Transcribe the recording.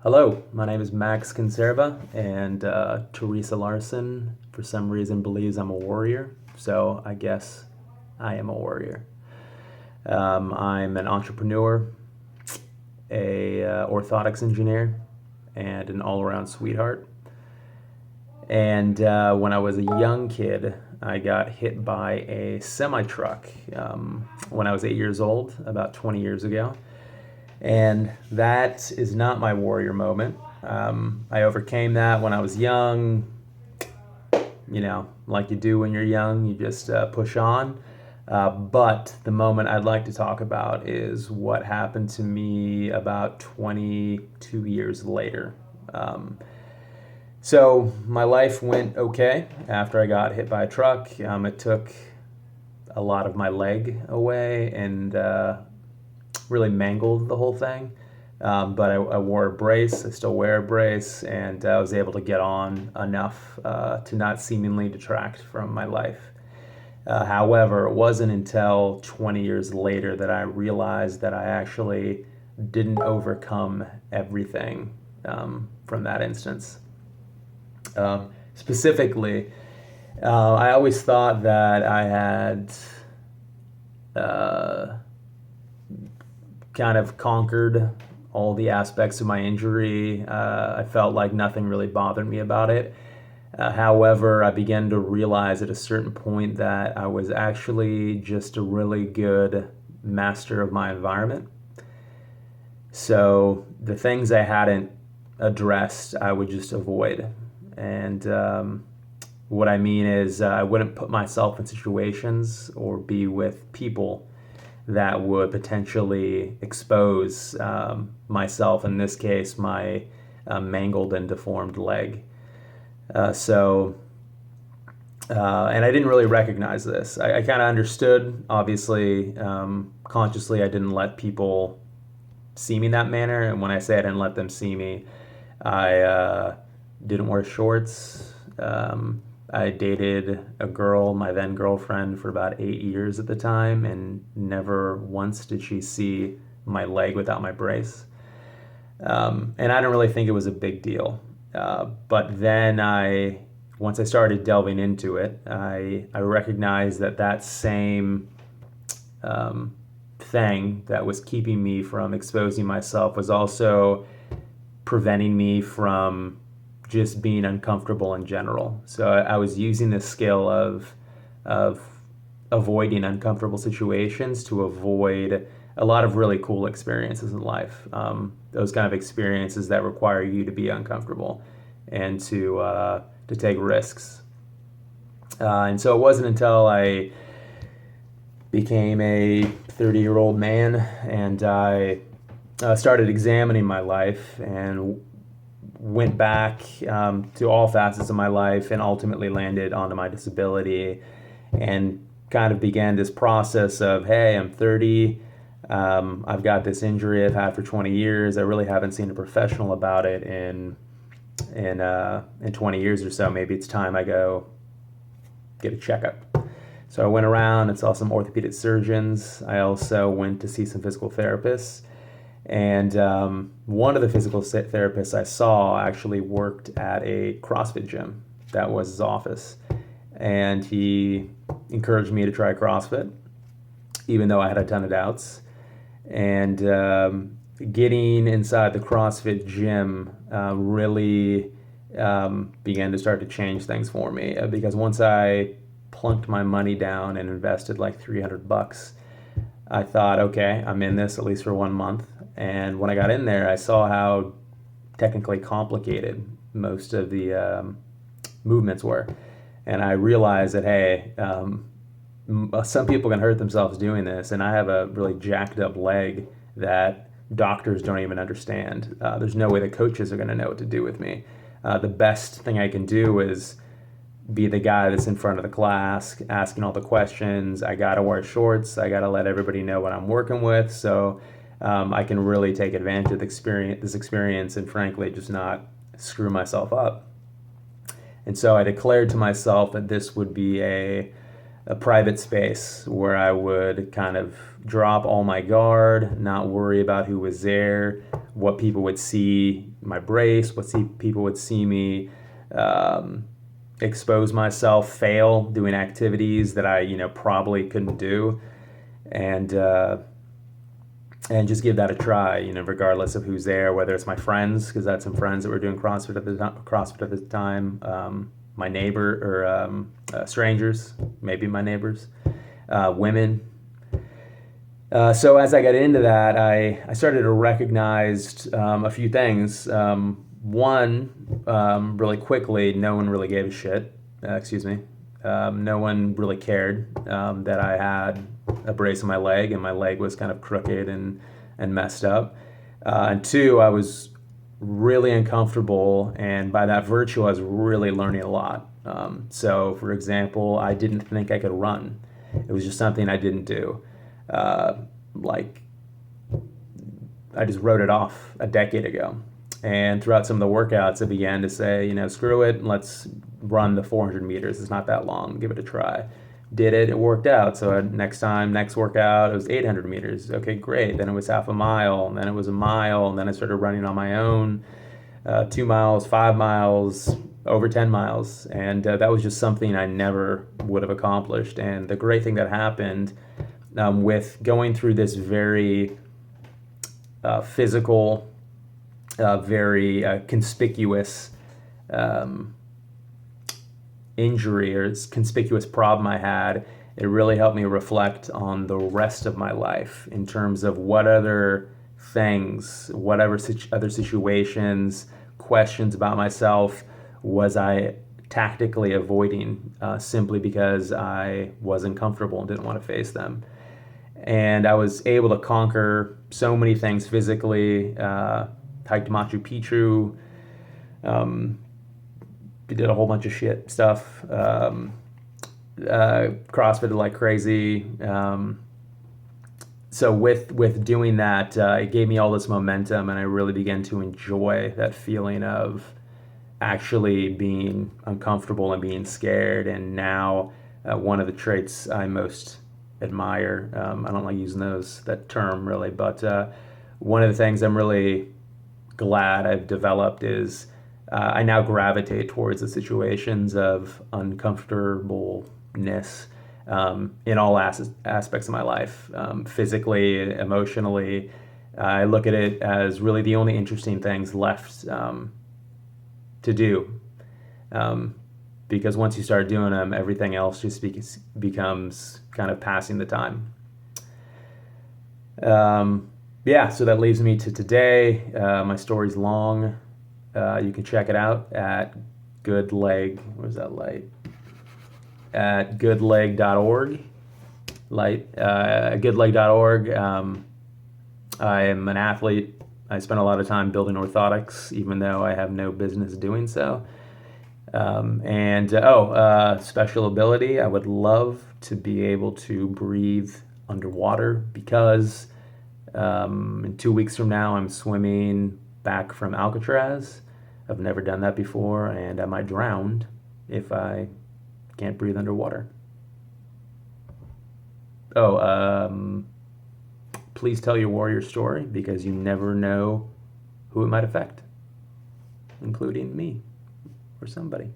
Hello, my name is Max Conserva, and Theresa Larson, for some reason, believes I'm a warrior, so I guess I am a warrior. I'm an entrepreneur, a orthotics engineer, and an all-around sweetheart. And when I was a young kid, I got hit by a semi truck when I was 8 years old, about 20 years ago. And that is not my warrior moment. I overcame that when I was young, like you do when you're young, you just push on. But the moment I'd like to talk about is what happened to me about 22 years later. So my life went okay after I got hit by a truck. It took a lot of my leg away and really mangled the whole thing. But I wore a brace. I still wear a brace, and I was able to get on enough to not seemingly detract from my life. However, it wasn't until 20 years later that I realized that I actually didn't overcome everything from that instance. Specifically, I always thought that I had uh, kind of conquered all the aspects of my injury. I felt like nothing really bothered me about it. However, I began to realize at a certain point that I was actually just a really good master of my environment. So the things I hadn't addressed, I would just avoid. And what I mean is, I wouldn't put myself in situations or be with people that would potentially expose myself, in this case, my mangled and deformed leg. So, and I didn't really recognize this. I kind of understood, obviously, consciously, I didn't let people see me in that manner. And when I say I didn't let them see me, I didn't wear shorts. I dated a girl, my then girlfriend, for about 8 years at the time, and never once did she see my leg without my brace. And I don't really think it was a big deal. But then once I started delving into it, I recognized that same thing that was keeping me from exposing myself was also preventing me from just being uncomfortable in general. So I was using this skill of avoiding uncomfortable situations to avoid a lot of really cool experiences in life. Those kind of experiences that require you to be uncomfortable and to take risks. And so it wasn't until I became a 30-year-old man and I started examining my life and went back to all facets of my life and ultimately landed onto my disability and kind of began this process of, hey, I'm 30. I've got this injury I've had for 20 years. I really haven't seen a professional about it in 20 years or so. Maybe it's time I go get a checkup. So I went around and saw some orthopedic surgeons. I also went to see some physical therapists. And one of the physical therapists I saw actually worked at a CrossFit gym. That was his office. And he encouraged me to try CrossFit, even though I had a ton of doubts. And getting inside the CrossFit gym really began to start to change things for me. Because once I plunked my money down and invested like $300, I thought, okay, I'm in this at least for 1 month. And when I got in there, I saw how technically complicated most of the movements were. And I realized that, hey, some people can hurt themselves doing this. And I have a really jacked up leg that doctors don't even understand. There's no way the coaches are going to know what to do with me. The best thing I can do is be the guy that's in front of the class, asking all the questions. I got to wear shorts. I got to let everybody know what I'm working with. So I can really take advantage of this experience and frankly just not screw myself up. And so I declared to myself that this would be a private space where I would kind of drop all my guard, not worry about who was there, what people would see my brace, people would see me expose myself, fail doing activities that I, probably couldn't do, and just give that a try, regardless of who's there, whether it's my friends, because I had some friends that were doing CrossFit at the time, my neighbor or strangers, maybe my neighbors, women. So as I got into that, I started to recognize a few things. One, really quickly, no one really gave a shit. No one really cared that I had a brace on my leg, and my leg was kind of crooked and messed up. And two, I was really uncomfortable, and by that virtue, I was really learning a lot. So, for example, I didn't think I could run. It was just something I didn't do. Like, I just wrote it off a decade ago. And throughout some of the workouts, I began to say, screw it, let's run the 400 meters. It's not that long. Give it a try. Did it. It worked out. So next workout, it was 800 meters. Okay, great. Then it was half a mile. And then it was a mile. And then I started running on my own, 2 miles, 5 miles, over 10 miles. And that was just something I never would have accomplished. And the great thing that happened with going through this very physical, very conspicuous injury or conspicuous problem I had, it really helped me reflect on the rest of my life in terms of what other things, other situations, questions about myself was I tactically avoiding simply because I wasn't comfortable and didn't want to face them. And I was able to conquer so many things physically, hiked Machu Picchu, did a whole bunch of shit stuff, CrossFitted like crazy. So with doing that, it gave me all this momentum, and I really began to enjoy that feeling of actually being uncomfortable and being scared. And now one of the traits I most admire, I don't like using that term really, but one of the things I'm really glad I've developed is I now gravitate towards the situations of uncomfortableness in all aspects of my life, physically, emotionally. I look at it as really the only interesting things left to do. Because once you start doing them, everything else just becomes kind of passing the time. So that leaves me to today. My story's long. You can check it out at goodleg. Where's that light? At goodleg.org. Goodleg.org. I am an athlete. I spend a lot of time building orthotics, even though I have no business doing so. Special ability. I would love to be able to breathe underwater because in 2 weeks from now, I'm swimming back from Alcatraz. I've never done that before, and I might drown if I can't breathe underwater. Please tell your warrior story because you never know who it might affect, including me or somebody.